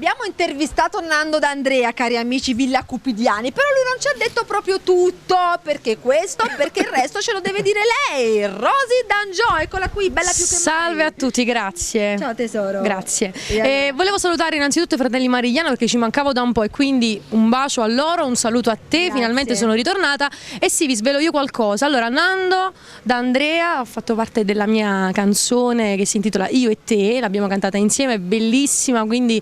abbiamo intervistato Nando D'Andrea, cari amici Villa Cupidiani, però lui non ci ha detto proprio tutto, perché questo, perché il resto ce lo deve dire lei, Rosy D'Angio, eccola qui, bella più che mai. Salve a tutti, grazie. Ciao tesoro. Grazie. E Volevo salutare innanzitutto i fratelli Marigliano perché ci mancavo da un po' e quindi un bacio a loro, un saluto a te, Grazie. finalmente sono ritornata e sì, vi svelo io qualcosa. Allora, Nando D'Andrea ha fatto parte della mia canzone che si intitola Io e te, l'abbiamo cantata insieme, è bellissima, quindi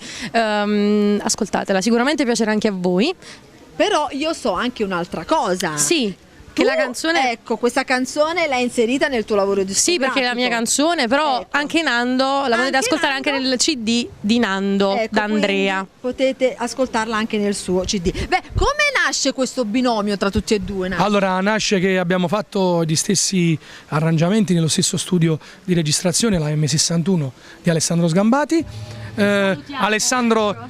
ascoltatela, sicuramente piacerà anche a voi. Però io so anche un'altra cosa. Sì, che la canzone... Ecco, questa canzone l'hai inserita nel tuo lavoro discografico. Sì, perché è la mia canzone, però Ecco. anche Nando la potete ascoltare Nando? anche nel CD di Nando Ecco, D'Andrea. quindi potete ascoltarla anche nel suo CD. Beh, come nasce questo binomio tra tutti e due? Nando? Allora, nasce che abbiamo fatto gli stessi arrangiamenti nello stesso studio di registrazione, la M61 di Alessandro Sgambati.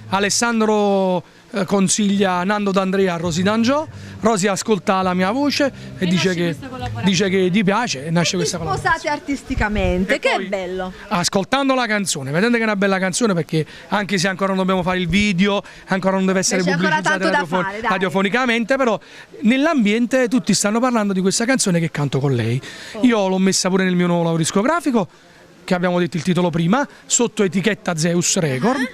Alessandro consiglia Nando D'Andrea a Rosy D'Angio. Rosy ascolta la mia voce e dice che gli piace e nasce questa collaborazione. Sposate artisticamente, E che poi, bello. Ascoltando la canzone, vedete che è una bella canzone, perché anche se ancora non dobbiamo fare il video, ancora non deve essere C'è ancora pubblicizzata tanto da fare, dai. radiofonicamente, però nell'ambiente tutti stanno parlando di questa canzone che canto con lei. Io l'ho messa pure nel mio nuovo lavoro discografico, che abbiamo detto il titolo prima, sotto etichetta Zeus Record.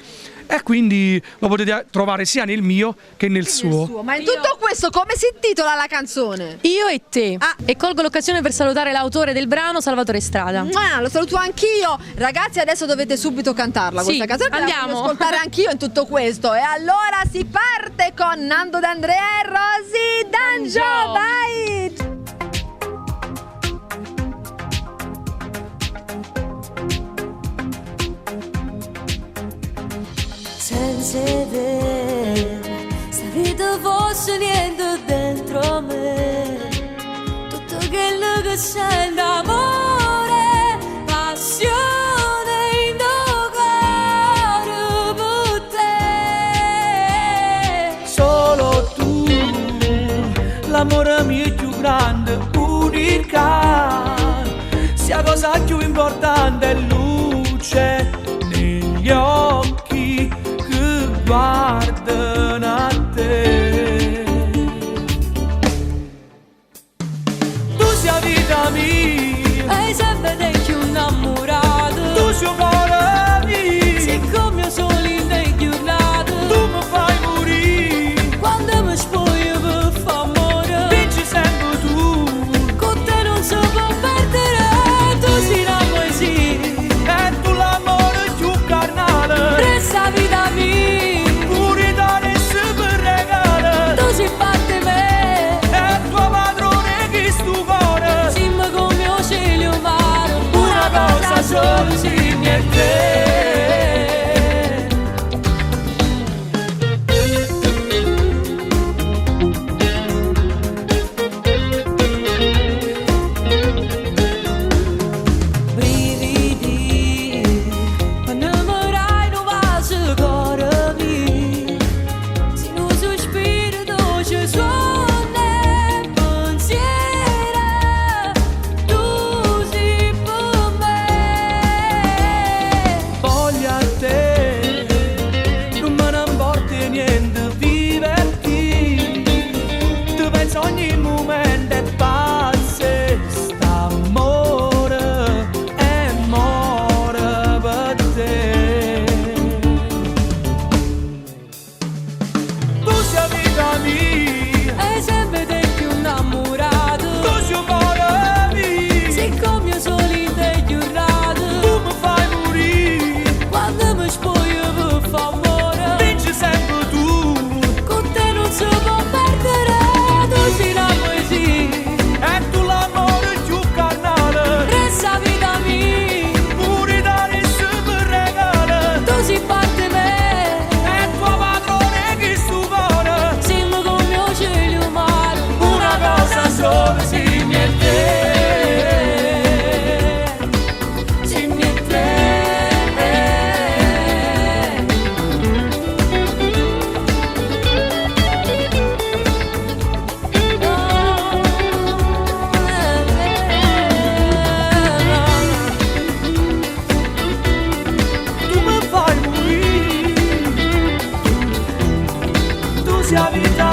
E quindi lo potete trovare sia nel mio che nel suo. Ma in tutto questo come si intitola la canzone? Io e te. Ah. E colgo l'occasione per salutare l'autore del brano, Salvatore Strada. Lo saluto anch'io. Ragazzi, adesso dovete subito cantarla Sì, questa canzone. La andiamo. voglio ascoltare anch'io in tutto questo. E allora si parte con Nando D'Andrea e Rosy D'Angio. Vai! Senza vedere, sta vita fosse niente dentro me, tutto quello che sento, amore, passione in tuo cuore per te. Solo tu, l'amore mio è più grande, unica, sia cosa più importante, luce negli occhi che guardano a te. Tu sei vita mia, E sempre te più innamorato, tu sei cuore mio, sei come il sole in giornate, tu mi fai morire, quando mi spoglio per far amore, vinci sempre tu, con te non si può perdere, tu sei la poesia. e tu l'amore sia vita